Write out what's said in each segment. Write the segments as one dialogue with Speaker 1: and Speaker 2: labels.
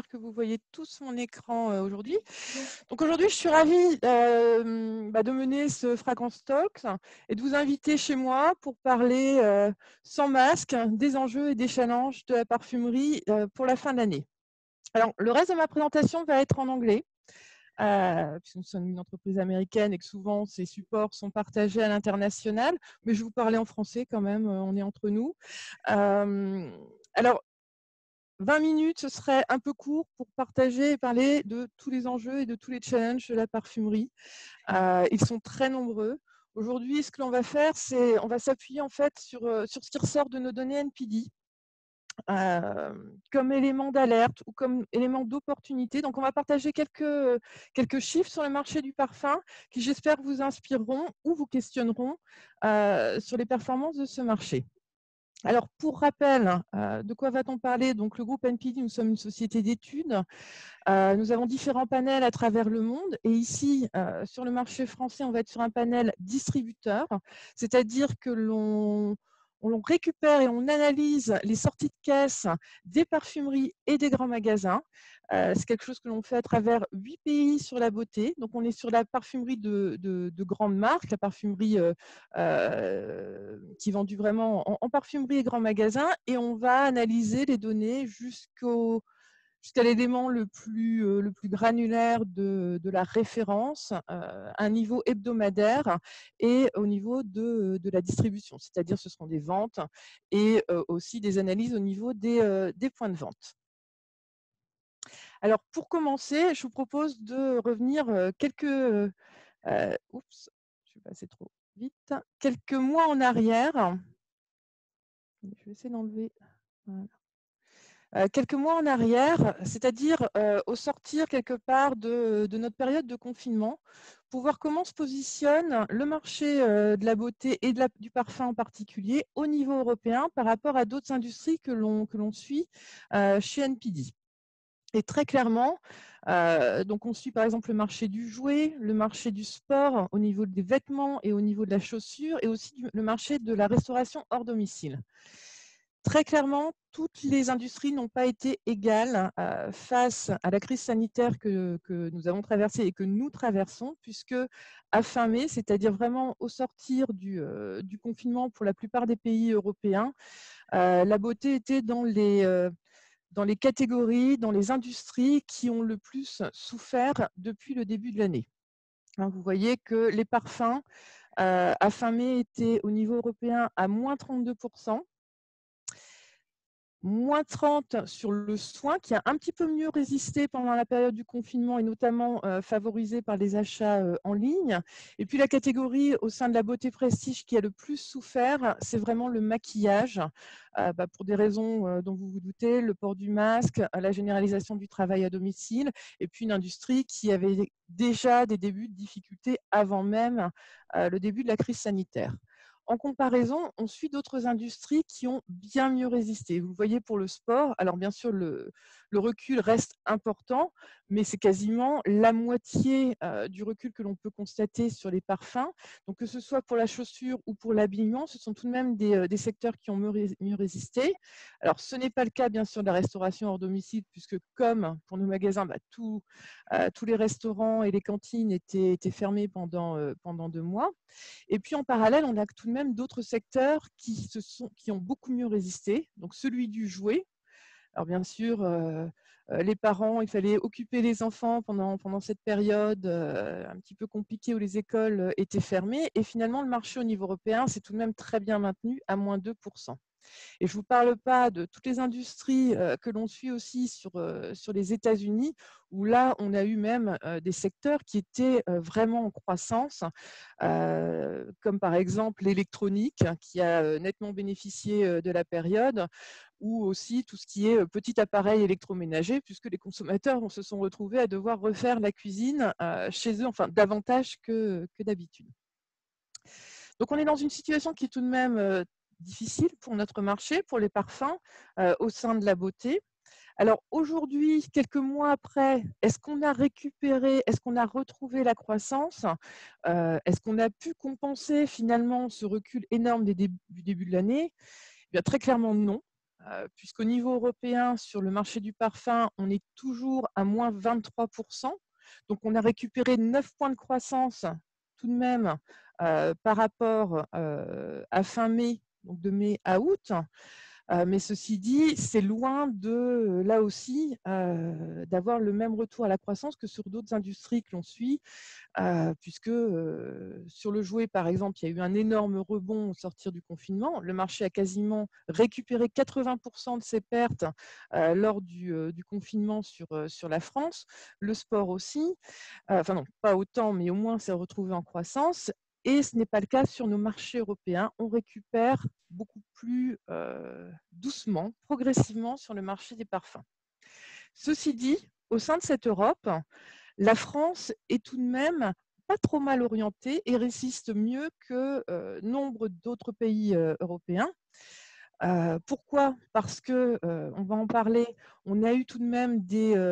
Speaker 1: Que vous voyez tous mon écran aujourd'hui. Donc aujourd'hui, je suis ravie de mener ce Fragrance Talks et de vous inviter chez moi pour parler sans masque des enjeux et des challenges de la parfumerie pour la fin de l'année. Alors, le reste de ma présentation va être en anglais, puisque nous sommes une entreprise américaine et que souvent ces supports sont partagés à l'international, mais je vais vous parler en français quand même, on est entre nous. Alors, 20 minutes, ce serait un peu court pour partager et parler de tous les enjeux et de tous les challenges de la parfumerie. Ils sont très nombreux. Aujourd'hui, ce que l'on va faire, c'est on va s'appuyer en fait sur ce qui ressort de nos données NPD comme élément d'alerte ou comme élément d'opportunité. Donc, on va partager quelques chiffres sur le marché du parfum qui, j'espère, vous inspireront ou vous questionneront sur les performances de ce marché. Alors, pour rappel, de quoi va-t-on parler? Donc, le groupe NPD, nous sommes une société d'études. Nous avons différents panels à travers le monde. Et ici, sur le marché français, on va être sur un panel distributeur, c'est-à-dire que on récupère et on analyse les sorties de caisse des parfumeries et des grands magasins. C'est quelque chose que l'on fait à travers 8 pays sur la beauté. Donc, on est sur la parfumerie de grandes marques, la parfumerie qui est vendue vraiment en parfumerie et grands magasins. Et on va analyser les données jusqu'à l'élément le plus granulaire de la référence, un niveau hebdomadaire et au niveau de la distribution. C'est-à-dire ce seront des ventes et aussi des analyses au niveau des points de vente. Alors, pour commencer, je vous propose de revenir oups, je suis passée trop vite. Quelques mois en arrière. Je vais essayer d'enlever. Voilà. Quelques mois en arrière, c'est-à-dire au sortir quelque part de notre période de confinement, pour voir comment se positionne le marché de la beauté et du parfum en particulier au niveau européen par rapport à d'autres industries que l'on suit chez NPD. Et très clairement, donc on suit par exemple le marché du jouet, le marché du sport au niveau des vêtements et au niveau de la chaussure, et aussi le marché de la restauration hors domicile. Très clairement, toutes les industries n'ont pas été égales face à la crise sanitaire que nous avons traversée et que nous traversons, puisque à fin mai, c'est-à-dire vraiment au sortir du confinement pour la plupart des pays européens, la beauté était dans les catégories, dans les industries qui ont le plus souffert depuis le début de l'année. Vous voyez que les parfums, à fin mai, étaient au niveau européen à moins 32%. Moins 30 sur le soin, qui a un petit peu mieux résisté pendant la période du confinement et notamment favorisé par les achats en ligne. Et puis la catégorie au sein de la beauté prestige qui a le plus souffert, c'est vraiment le maquillage, pour des raisons dont vous vous doutez, le port du masque, la généralisation du travail à domicile, et puis une industrie qui avait déjà des débuts de difficultés avant même le début de la crise sanitaire. En comparaison, on suit d'autres industries qui ont bien mieux résisté. Vous le voyez pour le sport, alors bien sûr le recul reste important, mais c'est quasiment la moitié du recul que l'on peut constater sur les parfums. Donc que ce soit pour la chaussure ou pour l'habillement, ce sont tout de même des secteurs qui ont mieux résisté. Alors ce n'est pas le cas bien sûr de la restauration hors domicile, puisque comme pour nos magasins, tous les restaurants et les cantines étaient fermés pendant 2 mois. Et puis en parallèle, on a tout de même d'autres secteurs qui ont beaucoup mieux résisté. Donc celui du jouet. Alors bien sûr, les parents, il fallait occuper les enfants pendant cette période un petit peu compliquée où les écoles étaient fermées. Et finalement, le marché au niveau européen s'est tout de même très bien maintenu à moins 2%. Et je ne vous parle pas de toutes les industries que l'on suit aussi sur les États-Unis, où là, on a eu même des secteurs qui étaient vraiment en croissance, comme par exemple l'électronique, qui a nettement bénéficié de la période, ou aussi tout ce qui est petit appareil électroménager, puisque les consommateurs se sont retrouvés à devoir refaire la cuisine chez eux, enfin davantage que d'habitude. Donc on est dans une situation qui est tout de même difficile pour notre marché, pour les parfums, au sein de la beauté. Alors aujourd'hui, quelques mois après, est-ce qu'on a récupéré, est-ce qu'on a retrouvé la croissance? Est-ce qu'on a pu compenser finalement ce recul énorme du début de l'année? Eh bien, très clairement non. puisqu'au niveau européen, sur le marché du parfum, on est toujours à moins 23%. Donc, on a récupéré 9 points de croissance tout de même par rapport à fin mai, donc de mai à août. Mais ceci dit, c'est loin de, là aussi, d'avoir le même retour à la croissance que sur d'autres industries que l'on suit, puisque sur le jouet, par exemple, il y a eu un énorme rebond au sortir du confinement. Le marché a quasiment récupéré 80% de ses pertes lors du confinement sur la France. Le sport aussi, enfin non, pas autant, mais au moins s'est retrouvé en croissance. Et ce n'est pas le cas sur nos marchés européens. On récupère beaucoup plus doucement, progressivement sur le marché des parfums. Ceci dit, au sein de cette Europe, la France est tout de même pas trop mal orientée et résiste mieux que nombre d'autres pays européens. Pourquoi? Parce que, on va en parler, on a eu tout de même des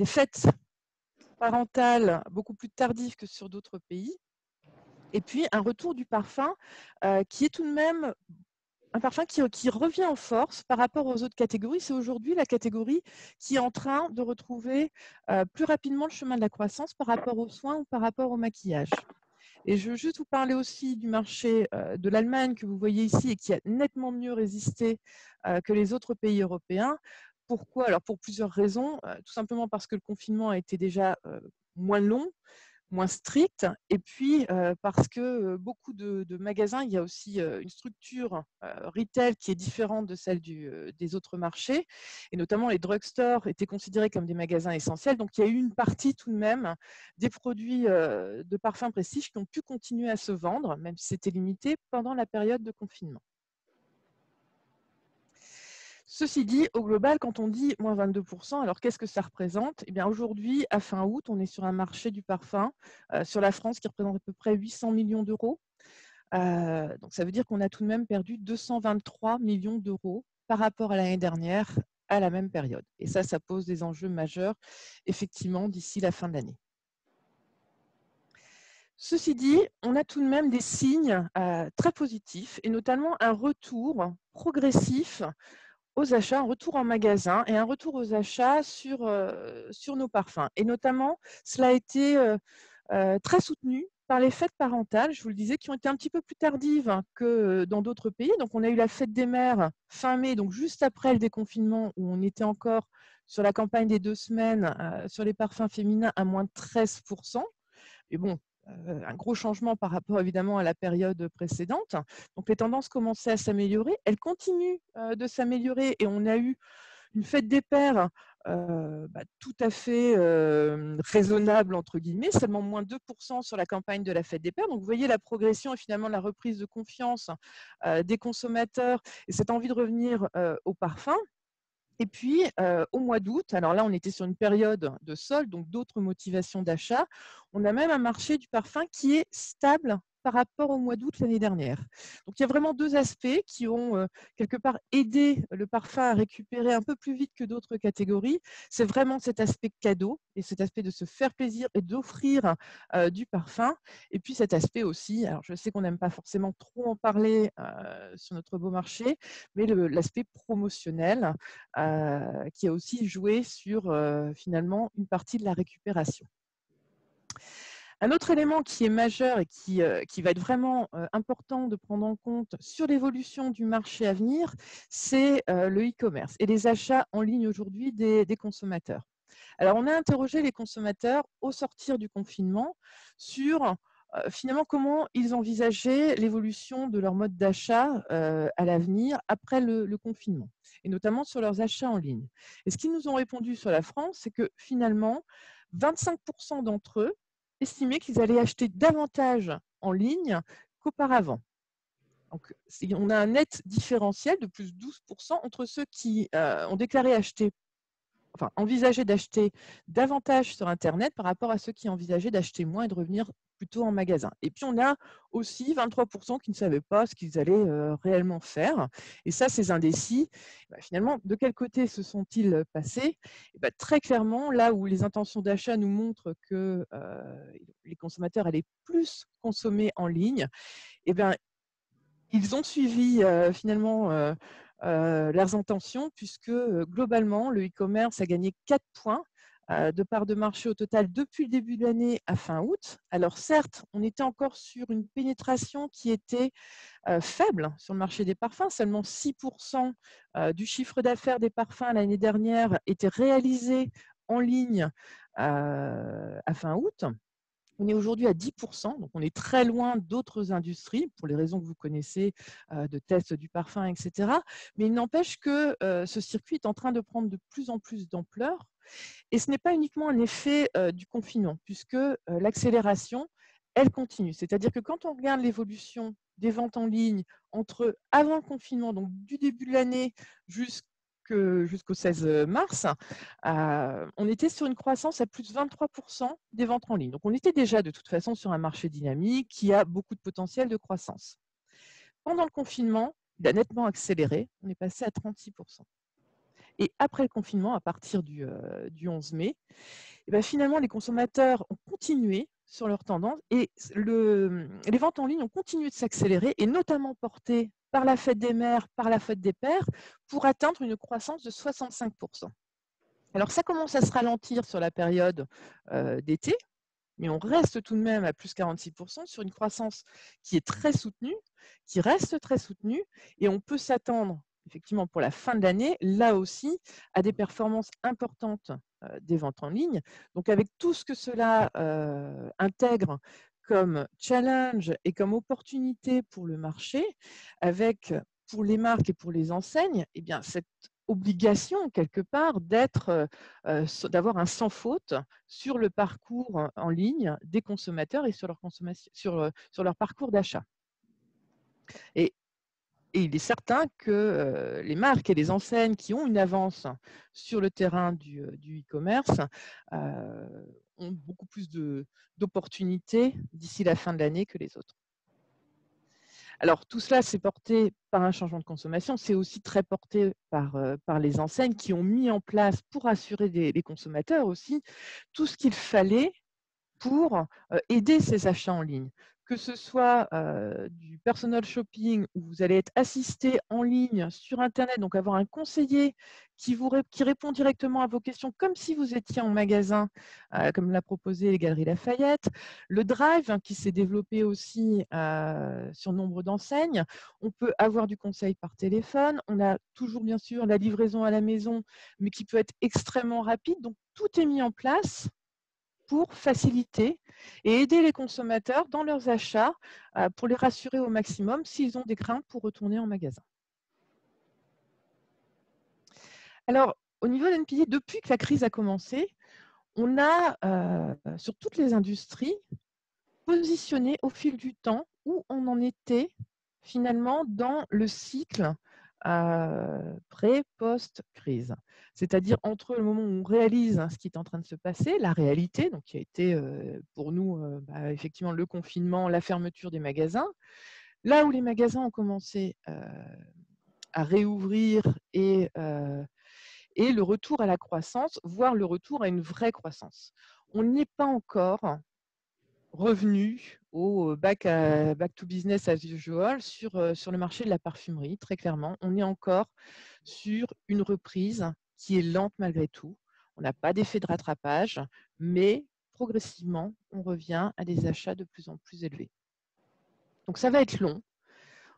Speaker 1: fêtes parentales beaucoup plus tardives que sur d'autres pays. Et puis un retour du parfum qui est tout de même un parfum qui revient en force par rapport aux autres catégories. C'est aujourd'hui la catégorie qui est en train de retrouver plus rapidement le chemin de la croissance par rapport aux soins ou par rapport au maquillage. Et je veux juste vous parler aussi du marché de l'Allemagne que vous voyez ici et qui a nettement mieux résisté que les autres pays européens. Pourquoi? Alors pour plusieurs raisons. Tout simplement parce que le confinement a été déjà moins long, moins strict, et puis parce que beaucoup de magasins, il y a aussi une structure retail qui est différente de celle des autres marchés, et notamment les drugstores étaient considérés comme des magasins essentiels, donc il y a eu une partie tout de même des produits de parfum prestige qui ont pu continuer à se vendre, même si c'était limité pendant la période de confinement. Ceci dit, au global, quand on dit moins 22%, alors qu'est-ce que ça représente? Eh bien, aujourd'hui, à fin août, on est sur un marché du parfum sur la France qui représente à peu près 800 millions d'euros. Donc, ça veut dire qu'on a tout de même perdu 223 millions d'euros par rapport à l'année dernière à la même période. Et ça pose des enjeux majeurs, effectivement, d'ici la fin de l'année. Ceci dit, on a tout de même des signes très positifs et notamment un retour progressif aux achats, un retour en magasin et un retour aux achats sur nos parfums. Et notamment, cela a été très soutenu par les fêtes parentales, je vous le disais, qui ont été un petit peu plus tardives que dans d'autres pays. Donc, on a eu la fête des mères fin mai, donc juste après le déconfinement, où on était encore sur la campagne des 2 semaines sur les parfums féminins à moins 13%. Et bon, un gros changement par rapport évidemment à la période précédente. Donc les tendances commençaient à s'améliorer. Elles continuent de s'améliorer et on a eu une fête des pères tout à fait raisonnable, entre guillemets, seulement moins 2% sur la campagne de la fête des pères. Donc vous voyez la progression et finalement la reprise de confiance des consommateurs et cette envie de revenir au parfum. Et puis, au mois d'août, alors là, on était sur une période de solde, donc d'autres motivations d'achat. On a même un marché du parfum qui est stable par rapport au mois d'août l'année dernière. Donc, il y a vraiment deux aspects qui ont quelque part aidé le parfum à récupérer un peu plus vite que d'autres catégories. C'est vraiment cet aspect cadeau et cet aspect de se faire plaisir et d'offrir du parfum. Et puis cet aspect aussi, alors je sais qu'on n'aime pas forcément trop en parler sur notre beau marché, mais l'aspect promotionnel qui a aussi joué sur finalement une partie de la récupération. Un autre élément qui est majeur et qui va être vraiment important de prendre en compte sur l'évolution du marché à venir, c'est le e-commerce et les achats en ligne aujourd'hui des consommateurs. Alors, on a interrogé les consommateurs au sortir du confinement sur finalement comment ils envisageaient l'évolution de leur mode d'achat à l'avenir après le confinement, et notamment sur leurs achats en ligne. Et ce qu'ils nous ont répondu sur la France, c'est que finalement, 25% d'entre eux estimaient qu'ils allaient acheter davantage en ligne qu'auparavant. Donc, on a un net différentiel de plus 12% entre ceux qui ont déclaré envisager d'acheter davantage sur Internet par rapport à ceux qui envisageaient d'acheter moins et de revenir plutôt en magasin. Et puis, on a aussi 23% qui ne savaient pas ce qu'ils allaient réellement faire. Et ça, ces indécis, finalement, de quel côté se sont-ils passés? Très clairement, là où les intentions d'achat nous montrent que les consommateurs allaient plus consommer en ligne, Ils ont suivi finalement leurs intentions puisque globalement, le e-commerce a gagné 4 points de part de marché au total depuis le début de l'année à fin août. Alors certes, on était encore sur une pénétration qui était faible sur le marché des parfums. Seulement 6% du chiffre d'affaires des parfums l'année dernière était réalisé en ligne à fin août. On est aujourd'hui à 10%, donc on est très loin d'autres industries, pour les raisons que vous connaissez, de tests du parfum, etc. Mais il n'empêche que ce circuit est en train de prendre de plus en plus d'ampleur. Et ce n'est pas uniquement un effet du confinement, puisque l'accélération, elle continue. C'est-à-dire que quand on regarde l'évolution des ventes en ligne entre avant le confinement, donc du début de l'année jusqu'au 16 mars, on était sur une croissance à plus de 23% des ventes en ligne. Donc on était déjà de toute façon sur un marché dynamique qui a beaucoup de potentiel de croissance. Pendant le confinement, il a nettement accéléré, on est passé à 36%. Et après le confinement, à partir du 11 mai, et ben finalement, les consommateurs ont continué sur leur tendance et les ventes en ligne ont continué de s'accélérer et notamment portées par la fête des mères, par la fête des pères, pour atteindre une croissance de 65%. Alors ça commence à se ralentir sur la période d'été, mais on reste tout de même à plus 46% sur une croissance qui est très soutenue, qui reste très soutenue, et on peut s'attendre effectivement pour la fin de l'année, là aussi, à des performances importantes des ventes en ligne. Donc avec tout ce que cela intègre comme challenge et comme opportunité pour le marché, avec pour les marques et pour les enseignes, eh bien, cette obligation quelque part d'avoir un sans faute sur le parcours en ligne des consommateurs et sur leur, consommation, sur leur parcours d'achat. Et, et il est certain que les marques et les enseignes qui ont une avance sur le terrain du e-commerce ont beaucoup plus d'opportunités d'ici la fin de l'année que les autres. Alors, tout cela, c'est porté par un changement de consommation. C'est aussi très porté par les enseignes qui ont mis en place, pour assurer les consommateurs aussi, tout ce qu'il fallait pour aider ces achats en ligne. Que ce soit du personal shopping où vous allez être assisté en ligne sur Internet, donc avoir un conseiller qui répond directement à vos questions comme si vous étiez en magasin, comme l'a proposé les Galeries Lafayette. Le Drive qui s'est développé aussi sur nombre d'enseignes. On peut avoir du conseil par téléphone. On a toujours bien sûr la livraison à la maison, mais qui peut être extrêmement rapide. Donc tout est mis en place pour faciliter et aider les consommateurs dans leurs achats pour les rassurer au maximum s'ils ont des craintes pour retourner en magasin. Alors, au niveau de NPD, depuis que la crise a commencé, on a, sur toutes les industries, positionné au fil du temps où on en était finalement dans le cycle pré-post-crise. C'est-à-dire entre le moment où on réalise ce qui est en train de se passer, la réalité, donc qui a été pour nous effectivement le confinement, la fermeture des magasins, là où les magasins ont commencé à réouvrir et le retour à la croissance, voire le retour à une vraie croissance. On n'est pas encore revenu au back to business as usual sur le marché de la parfumerie, très clairement. On est encore sur une reprise qui est lente malgré tout. On n'a pas d'effet de rattrapage, mais progressivement, on revient à des achats de plus en plus élevés. Donc ça va être long.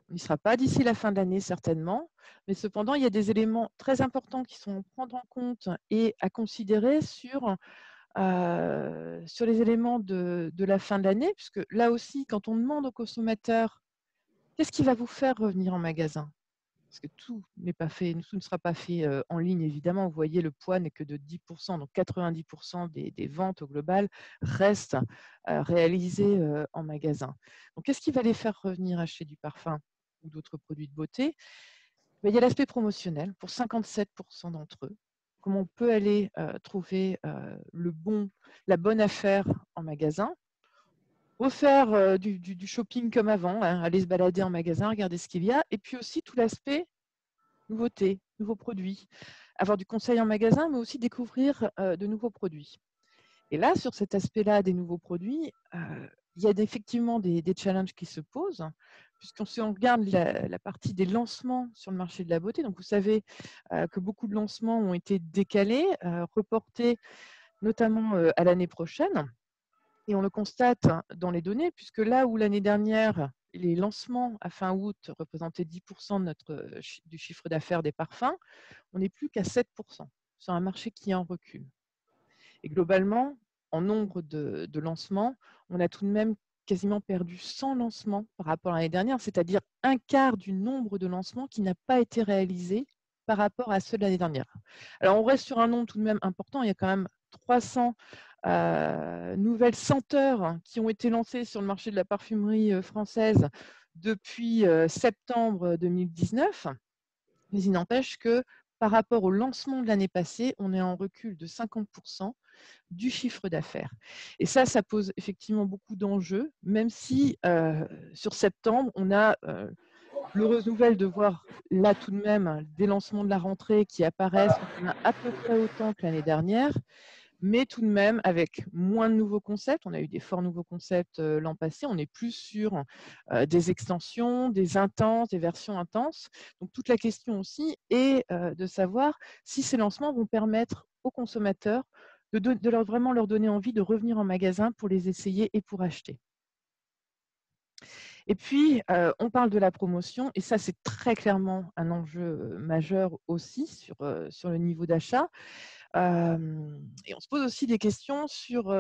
Speaker 1: On n'y sera pas d'ici la fin de l'année certainement, mais cependant, il y a des éléments très importants qui sont à prendre en compte et à considérer sur les éléments de la fin de l'année, puisque là aussi, quand on demande aux consommateurs qu'est-ce qui va vous faire revenir en magasin, parce que tout n'est pas fait, tout ne sera pas fait en ligne, évidemment. Vous voyez, le poids n'est que de 10%, donc 90% des ventes au global restent réalisées en magasin. Donc, qu'est-ce qui va les faire revenir acheter du parfum ou d'autres produits de beauté? Il y a l'aspect promotionnel pour 57% d'entre eux. Comment on peut aller trouver la bonne affaire en magasin, refaire du shopping comme avant, hein, aller se balader en magasin, regarder ce qu'il y a, et puis aussi tout l'aspect nouveauté, nouveaux produits, avoir du conseil en magasin, mais aussi découvrir de nouveaux produits. Et là, sur cet aspect-là des nouveaux produits, il y a effectivement des challenges qui se posent, Si on regarde la partie des lancements sur le marché de la beauté, donc vous savez que beaucoup de lancements ont été décalés, reportés notamment à l'année prochaine. Et on le constate dans les données, puisque là où l'année dernière, les lancements à fin août représentaient 10% du chiffre d'affaires des parfums, on n'est plus qu'à 7% sur un marché qui est en recul. Et globalement, en nombre de lancements, on a tout de même quasiment perdu 100 lancements par rapport à l'année dernière, c'est-à-dire un quart du nombre de lancements qui n'a pas été réalisé par rapport à ceux de l'année dernière. Alors, on reste sur un nombre tout de même important. Il y a quand même 300 nouvelles senteurs qui ont été lancées sur le marché de la parfumerie française depuis septembre 2019. Mais il n'empêche que par rapport au lancement de l'année passée, on est en recul de 50% du chiffre d'affaires. Et ça pose effectivement beaucoup d'enjeux, même si sur septembre, on a l'heureuse nouvelle de voir là tout de même des lancements de la rentrée qui apparaissent. Donc on a à peu près autant que l'année dernière, mais tout de même avec moins de nouveaux concepts. On a eu des forts nouveaux concepts l'an passé. On est plus sur des extensions, des intenses, des versions intenses. Donc toute la question aussi est de savoir si ces lancements vont permettre aux consommateurs vraiment leur donner envie de revenir en magasin pour les essayer et pour acheter. Et puis, on parle de la promotion, et ça, c'est très clairement un enjeu majeur aussi sur le niveau d'achat. Et on se pose aussi des questions sur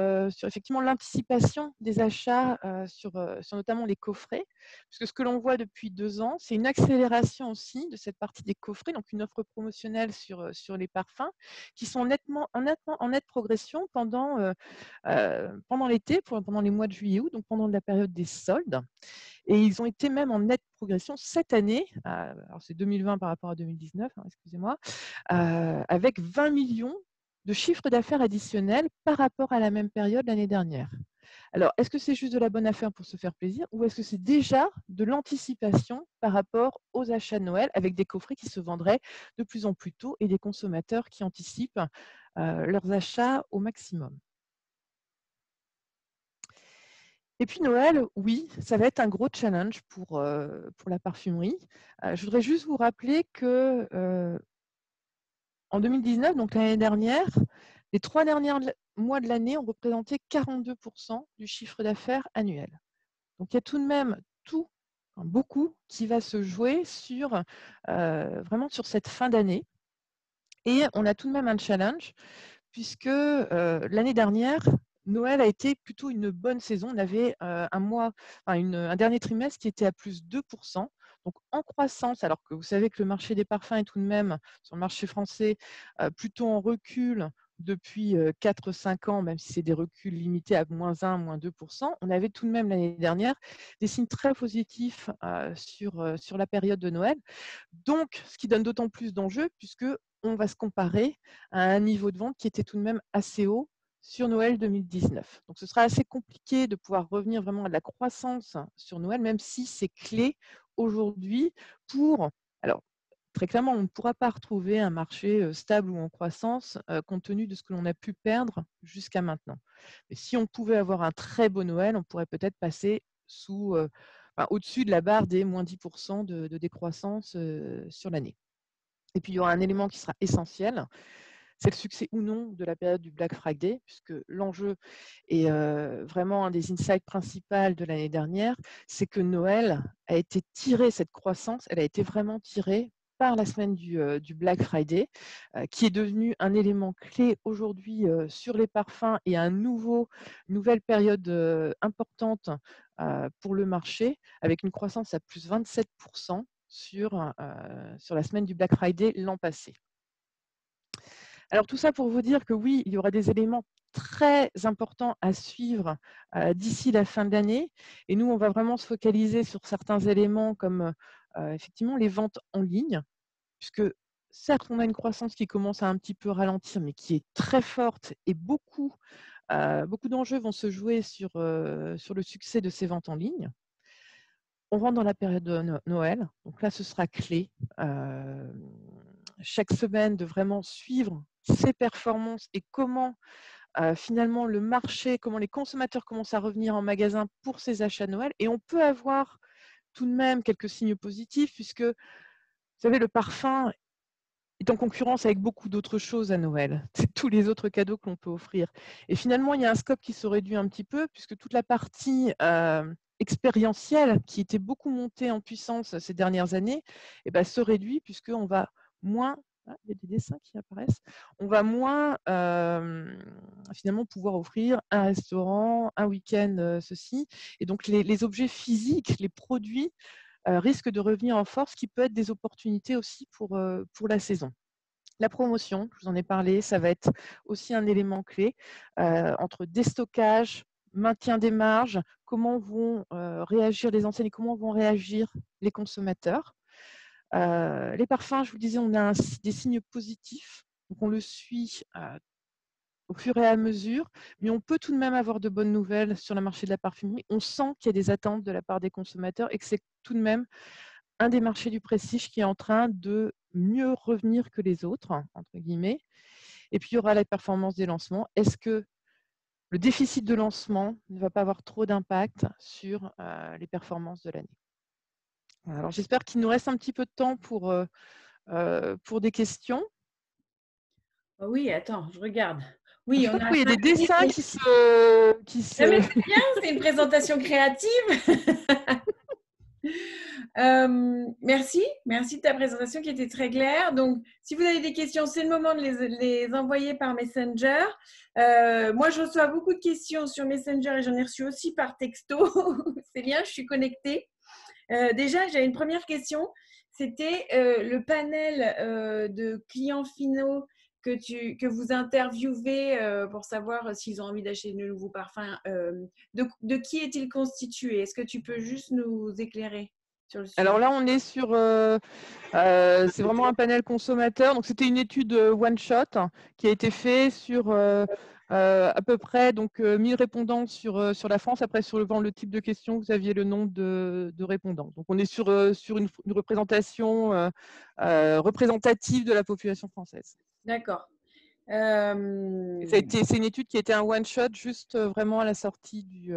Speaker 1: effectivement l'anticipation des achats sur notamment les coffrets. Puisque ce que l'on voit depuis 2 ans, c'est une accélération aussi de cette partie des coffrets, donc une offre promotionnelle sur les parfums, qui sont en nette progression pendant l'été, pendant les mois de juillet-août, donc pendant la période des soldes. Et ils ont été même en nette progression cette année, alors c'est 2020 par rapport à 2019, hein, excusez-moi, avec 20 millions de chiffre d'affaires additionnel par rapport à la même période l'année dernière. Alors, est-ce que c'est juste de la bonne affaire pour se faire plaisir, ou est-ce que c'est déjà de l'anticipation par rapport aux achats de Noël, avec des coffrets qui se vendraient de plus en plus tôt et des consommateurs qui anticipent leurs achats au maximum? Et puis Noël, oui, ça va être un gros challenge pour la parfumerie. Je voudrais juste vous rappeler que en 2019, donc l'année dernière, les 3 derniers mois de l'année ont représenté 42% du chiffre d'affaires annuel. Donc il y a tout de même beaucoup qui va se jouer vraiment sur cette fin d'année. Et on a tout de même un challenge, puisque l'année dernière, Noël a été plutôt une bonne saison. On avait un dernier trimestre qui était à plus 2%, donc en croissance, alors que vous savez que le marché des parfums est tout de même, sur le marché français, plutôt en recul depuis 4-5 ans, même si c'est des reculs limités à -1, -2%. On avait tout de même l'année dernière des signes très positifs sur la période de Noël. Donc, ce qui donne d'autant plus d'enjeux, puisque on va se comparer à un niveau de vente qui était tout de même assez haut sur Noël 2019. Donc, ce sera assez compliqué de pouvoir revenir vraiment à de la croissance sur Noël, même si c'est clé aujourd'hui pour… Alors, très clairement, on ne pourra pas retrouver un marché stable ou en croissance compte tenu de ce que l'on a pu perdre jusqu'à maintenant. Mais si on pouvait avoir un très beau Noël, on pourrait peut-être passer au-dessus de la barre des -10% de décroissance sur l'année. Et puis, il y aura un élément qui sera essentiel, c'est le succès ou non de la période du Black Friday, puisque l'enjeu est vraiment un des insights principaux de l'année dernière, c'est que Noël a été tiré, cette croissance, elle a été vraiment tirée par la semaine du Black Friday, qui est devenu un élément clé aujourd'hui sur les parfums et nouvelle période importante pour le marché, avec une croissance à plus 27% sur la semaine du Black Friday l'an passé. Alors tout ça pour vous dire que oui, il y aura des éléments très importants à suivre d'ici la fin de l'année. Et nous, on va vraiment se focaliser sur certains éléments comme effectivement les ventes en ligne, puisque certes, on a une croissance qui commence à un petit peu ralentir, mais qui est très forte, et beaucoup d'enjeux vont se jouer sur le succès de ces ventes en ligne. On rentre dans la période de Noël, donc là, ce sera clé. Chaque semaine, de vraiment suivre ses performances et comment finalement le marché, comment les consommateurs commencent à revenir en magasin pour ces achats de Noël. Et on peut avoir tout de même quelques signes positifs, puisque, vous savez, le parfum est en concurrence avec beaucoup d'autres choses à Noël. C'est tous les autres cadeaux que l'on peut offrir. Et finalement, il y a un scope qui se réduit un petit peu, puisque toute la partie expérientielle, qui était beaucoup montée en puissance ces dernières années, eh ben, se réduit, puisqu'on va moins... Ah, il y a des dessins qui apparaissent. On va moins finalement pouvoir offrir un restaurant, un week-end, ceci. Et donc, les objets physiques, les produits risquent de revenir en force, qui peut être des opportunités aussi pour la saison. La promotion, je vous en ai parlé, ça va être aussi un élément clé entre déstockage, maintien des marges, comment vont réagir les enseignes et comment vont réagir les consommateurs. Les parfums, je vous disais, on a des signes positifs, donc on le suit au fur et à mesure, mais on peut tout de même avoir de bonnes nouvelles sur le marché de la parfumerie. On sent qu'il y a des attentes de la part des consommateurs et que c'est tout de même un des marchés du prestige qui est en train de mieux revenir que les autres, entre guillemets. Et puis, il y aura la performance des lancements. Est-ce que le déficit de lancement ne va pas avoir trop d'impact sur les performances de l'année? Alors, j'espère qu'il nous reste un petit peu de temps pour des questions.
Speaker 2: Oui, attends, je regarde.
Speaker 1: Je
Speaker 2: Oui,
Speaker 1: sais
Speaker 2: on
Speaker 1: pas
Speaker 2: a
Speaker 1: pourquoi il y a
Speaker 2: 5
Speaker 1: des dessins
Speaker 2: minutes.
Speaker 1: qui se...
Speaker 2: Ah, mais c'est bien, c'est une présentation créative. Merci de ta présentation qui était très claire. Donc, si vous avez des questions, c'est le moment de les envoyer par Messenger. Moi, je reçois beaucoup de questions sur Messenger et j'en ai reçu aussi par texto. C'est bien, je suis connectée. Déjà, j'ai une première question. C'était le panel de clients finaux que vous interviewez pour savoir s'ils ont envie d'acheter de nouveaux parfums. De qui est-il constitué? Est-ce que tu peux juste nous éclairer sur le sujet?
Speaker 1: Alors là, on est sur... c'est vraiment un panel consommateur. Donc, c'était une étude one-shot qui a été faite sur à peu près 1000 répondants sur la France. Après, sur le type de questions, vous aviez le nombre de répondants. Donc, on est sur une représentation représentative de la population française.
Speaker 2: D'accord.
Speaker 1: C'est une étude qui a été un one-shot juste vraiment à la sortie du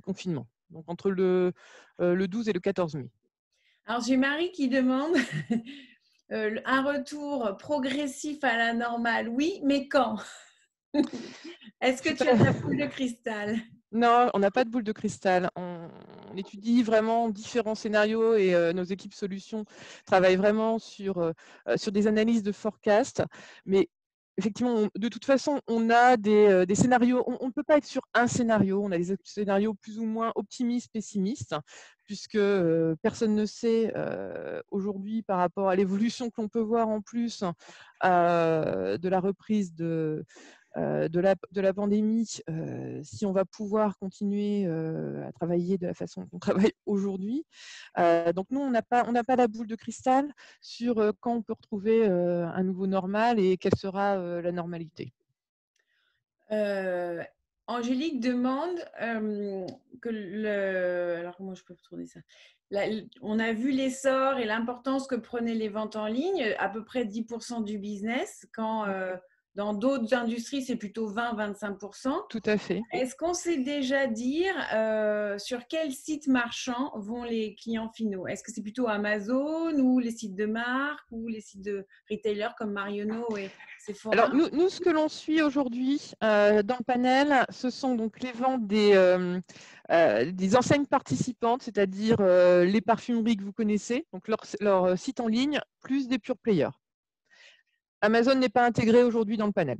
Speaker 1: confinement. Donc, entre le 12 et le 14 mai.
Speaker 2: Alors, j'ai Marie qui demande un retour progressif à la normale. Oui, mais quand? Est-ce
Speaker 1: Je
Speaker 2: que
Speaker 1: sais
Speaker 2: tu
Speaker 1: pas.
Speaker 2: as ta boule de cristal?
Speaker 1: Non, on n'a pas de boule de cristal. On étudie vraiment différents scénarios et nos équipes solutions travaillent vraiment sur des analyses de forecast. Mais effectivement, de toute façon, on a des scénarios. On ne peut pas être sur un scénario. On a des scénarios plus ou moins optimistes, pessimistes, puisque personne ne sait aujourd'hui par rapport à l'évolution que l'on peut voir en plus de la reprise de la pandémie, si on va pouvoir continuer à travailler de la façon qu'on travaille aujourd'hui. Donc nous, on n'a pas la boule de cristal sur quand on peut retrouver un nouveau normal et quelle sera la normalité.
Speaker 2: Angélique demande que le... Alors, comment je peux retourner ça? On a vu l'essor et l'importance que prenaient les ventes en ligne, à peu près 10% du business, quand dans d'autres industries, c'est plutôt 20-25%.
Speaker 1: Tout à fait.
Speaker 2: Est-ce qu'on sait déjà dire sur quel site marchand vont les clients finaux? Est-ce que c'est plutôt Amazon ou les sites de marque ou les sites de retailers comme Marionneau et Sephora?
Speaker 1: Alors, nous, ce que l'on suit aujourd'hui dans le panel, ce sont donc les ventes des enseignes participantes, c'est-à-dire les parfumeries que vous connaissez, donc leur site en ligne, plus des pure players. Amazon n'est pas intégré aujourd'hui dans le panel.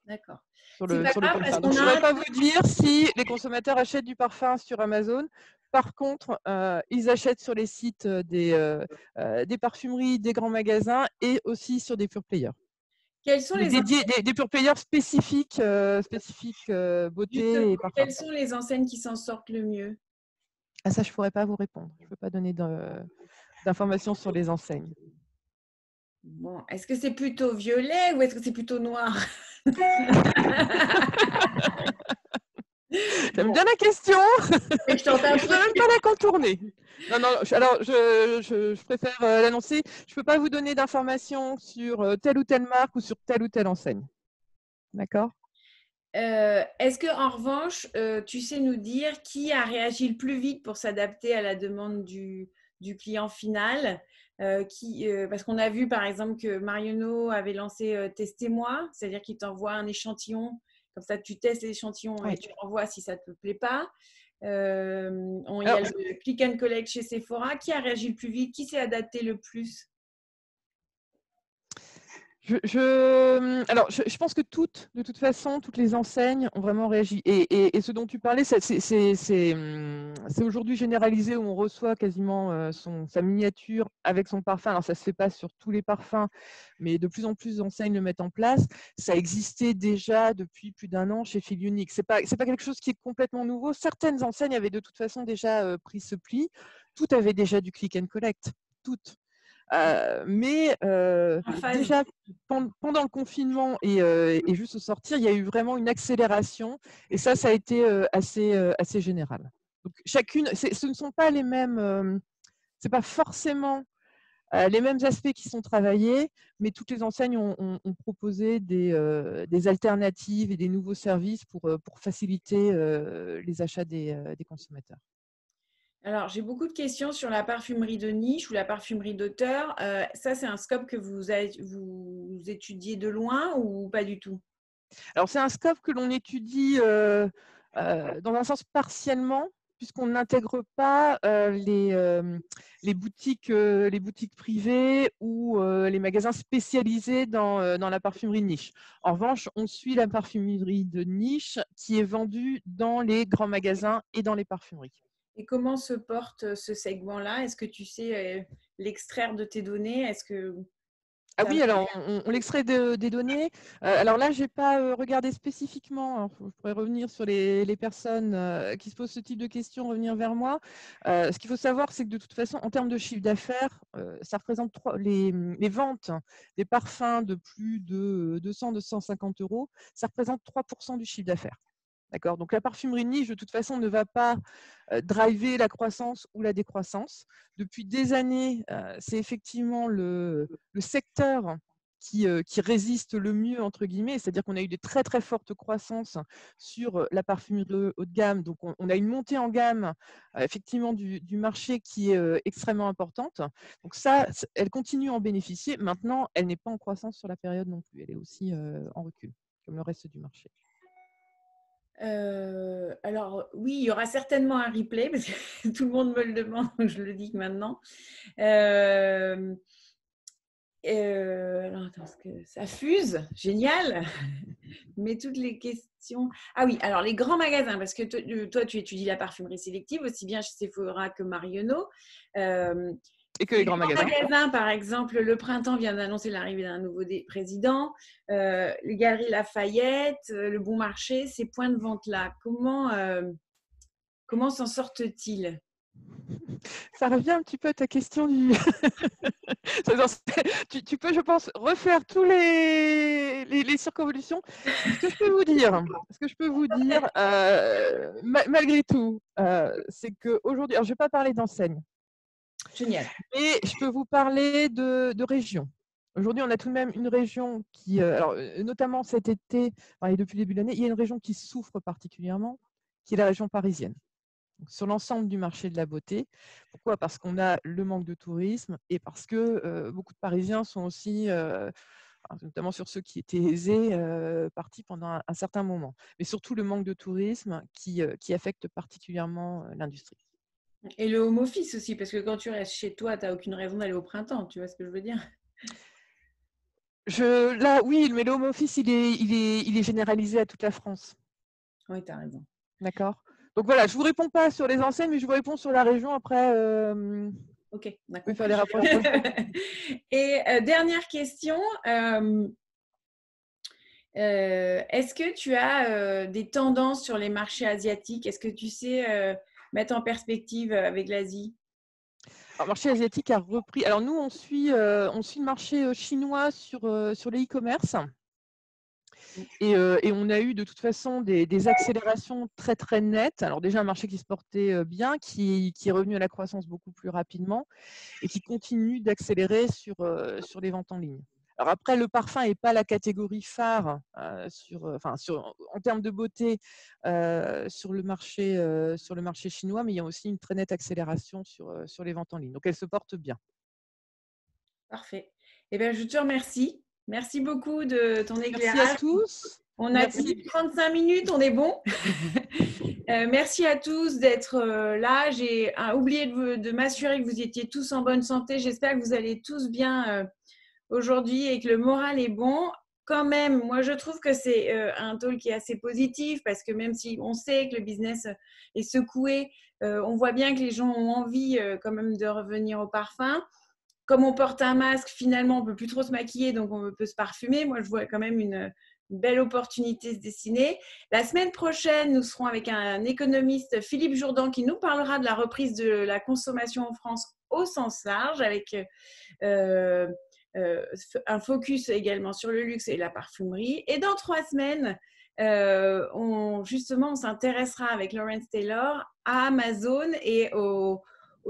Speaker 2: D'accord.
Speaker 1: Sur
Speaker 2: C'est
Speaker 1: le
Speaker 2: pas grave parce
Speaker 1: parfum. Donc,
Speaker 2: qu'on
Speaker 1: je ne
Speaker 2: a
Speaker 1: saurais pas vous dire si les consommateurs achètent du parfum sur Amazon. Par contre, ils achètent sur les sites des parfumeries, des grands magasins et aussi sur des pure players.
Speaker 2: quels sont
Speaker 1: Mais
Speaker 2: les
Speaker 1: dédiés, des pure players spécifiques, beauté et parfum.
Speaker 2: quelles sont les enseignes qui s'en sortent le mieux?
Speaker 1: Ah, ça, je ne pourrais pas vous répondre. Je ne peux pas donner d'informations sur les enseignes.
Speaker 2: Bon, est-ce que c'est plutôt violet ou est-ce que c'est plutôt noir?
Speaker 1: J'aime
Speaker 2: Bon,
Speaker 1: bien la question.
Speaker 2: je tente un
Speaker 1: Je ne
Speaker 2: truc.
Speaker 1: peux même pas la contourner. Non, non, alors je préfère l'annoncer. Je ne peux pas vous donner d'informations sur telle ou telle marque ou sur telle ou telle enseigne. D'accord?
Speaker 2: Est-ce que en revanche, tu sais nous dire qui a réagi le plus vite pour s'adapter à la demande du client final? Parce qu'on a vu par exemple que Marionneau avait lancé Testez-moi, c'est-à-dire qu'il t'envoie un échantillon, comme ça tu testes l'échantillon et
Speaker 1: Oui.
Speaker 2: tu renvoies si ça ne te plaît pas. Il y
Speaker 1: Alors,
Speaker 2: a le click and collect chez Sephora. Qui a réagi le plus vite? Qui s'est adapté le plus?
Speaker 1: je pense que de toute façon, toutes les enseignes ont vraiment réagi. Et ce dont tu parlais, c'est aujourd'hui généralisé où on reçoit quasiment sa miniature avec son parfum. Alors, ça ne se fait pas sur tous les parfums, mais de plus en plus d'enseignes le mettent en place. Ça existait déjà depuis plus d'1 an chez Fil Unique. C'est pas quelque chose qui est complètement nouveau. Certaines enseignes avaient de toute façon déjà pris ce pli. Toutes avaient déjà du click and collect. Toutes. Mais déjà, pendant le confinement et juste au sortir, il y a eu vraiment une accélération et ça a été assez général. Donc, ce ne sont pas les mêmes, c'est pas forcément les mêmes aspects qui sont travaillés, mais toutes les enseignes ont proposé des alternatives et des nouveaux services pour faciliter les achats des consommateurs.
Speaker 2: Alors, j'ai beaucoup de questions sur la parfumerie de niche ou la parfumerie d'auteur. Ça, c'est un scope que vous étudiez de loin ou pas du tout?
Speaker 1: Alors, c'est un scope que l'on étudie dans un sens partiellement, puisqu'on n'intègre pas les boutiques privées ou les magasins spécialisés dans la parfumerie de niche. En revanche, on suit la parfumerie de niche qui est vendue dans les grands magasins et dans les parfumeries.
Speaker 2: Et comment se porte ce segment-là? Est-ce que tu sais l'extraire de tes données? Est-ce que
Speaker 1: Ah
Speaker 2: tu as...
Speaker 1: oui, alors on l'extrait des données. Alors là, je n'ai pas regardé spécifiquement. Alors, je pourrais revenir sur les personnes qui se posent ce type de questions, revenir vers moi. Ce qu'il faut savoir, c'est que de toute façon, en termes de chiffre d'affaires, ça représente les ventes des parfums de plus de 200-250 euros, ça représente 3% du chiffre d'affaires. D'accord. Donc la parfumerie de niche, de toute façon, ne va pas driver la croissance ou la décroissance. Depuis des années, c'est effectivement le secteur qui résiste le mieux, entre guillemets, c'est-à-dire qu'on a eu des très très fortes croissances sur la parfumerie haut de gamme. Donc on a une montée en gamme effectivement du marché qui est extrêmement importante. Donc ça, elle continue à en bénéficier. Maintenant, elle n'est pas en croissance sur la période non plus. Elle est aussi en recul, comme le reste du marché.
Speaker 2: Alors oui, il y aura certainement un replay parce que tout le monde me le demande, donc je le dis que maintenant. Alors attends, parce que ça fuse, génial. Mais toutes les questions. Ah oui, alors les grands magasins, parce que toi tu étudies la parfumerie sélective aussi bien chez Sephora que Marionneau.
Speaker 1: Et que les
Speaker 2: Les
Speaker 1: grands
Speaker 2: grands
Speaker 1: magasins.
Speaker 2: magasins, par exemple, le printemps vient d'annoncer l'arrivée d'un nouveau président. Les Galeries Lafayette, le Bon Marché, ces points de vente-là, comment s'en sortent-ils?
Speaker 1: Ça revient un petit peu à ta question du. Tu peux, je pense, refaire tous les circonvolutions. Ce que je peux vous dire, malgré tout, c'est qu'aujourd'hui, alors je ne vais pas parler d'enseigne,
Speaker 2: Génial.
Speaker 1: mais je peux vous parler de région. Aujourd'hui, on a tout de même une région qui, alors, notamment cet été, et depuis le début de l'année, il y a une région qui souffre particulièrement, qui est la région parisienne. Donc, sur l'ensemble du marché de la beauté. Pourquoi? Parce qu'on a le manque de tourisme et parce que beaucoup de Parisiens sont aussi, notamment sur ceux qui étaient aisés, partis pendant un certain moment. Mais surtout le manque de tourisme qui affecte particulièrement l'industrie.
Speaker 2: Et le home office aussi, parce que quand tu restes chez toi, tu n'as aucune raison d'aller au printemps, tu vois ce que je veux dire?
Speaker 1: Là, oui, mais le home office, il est généralisé à toute la France.
Speaker 2: Oui, tu as raison.
Speaker 1: D'accord. Donc voilà, je ne vous réponds pas sur les enseignes, mais je vous réponds sur la région. Après,
Speaker 2: Ok, on a
Speaker 1: on peut faire
Speaker 2: compris.
Speaker 1: les rapprochements.
Speaker 2: Et dernière question, est-ce que tu as des tendances sur les marchés asiatiques? Est-ce que tu sais mettre en perspective avec l'Asie?
Speaker 1: Alors, le marché asiatique a repris. Alors nous, on suit le marché chinois sur les e-commerce. Et on a eu de toute façon des accélérations très très nettes. Alors déjà un marché qui se portait bien, qui est revenu à la croissance beaucoup plus rapidement et qui continue d'accélérer sur les ventes en ligne. Alors après, le parfum n'est pas la catégorie phare en termes de beauté sur le marché chinois, mais il y a aussi une très nette accélération sur les ventes en ligne. Donc, elle se porte bien.
Speaker 2: Parfait. Eh bien, je te remercie. Merci beaucoup de ton éclairage.
Speaker 1: Merci à tous.
Speaker 2: On a tenu 35 minutes, on est bon. Merci à tous d'être là. J'ai oublié de m'assurer que vous étiez tous en bonne santé. J'espère que vous allez tous bien aujourd'hui et que le moral est bon. Quand même, moi, je trouve que c'est un talk qui est assez positif parce que même si on sait que le business est secoué, on voit bien que les gens ont envie quand même de revenir au parfum. Comme on porte un masque, finalement, on ne peut plus trop se maquiller, donc on peut se parfumer. Moi, je vois quand même une belle opportunité se dessiner. La semaine prochaine, nous serons avec un économiste, Philippe Jourdan, qui nous parlera de la reprise de la consommation en France au sens large, avec un focus également sur le luxe et la parfumerie. Et dans 3 semaines, on s'intéressera avec Lawrence Taylor à Amazon et au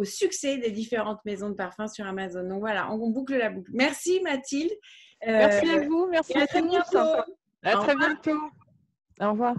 Speaker 2: succès des différentes maisons de parfums sur Amazon. Donc voilà, on boucle la boucle. Merci Mathilde.
Speaker 1: Merci à vous, merci à tous.
Speaker 2: Bientôt.
Speaker 1: À très bientôt. Au revoir.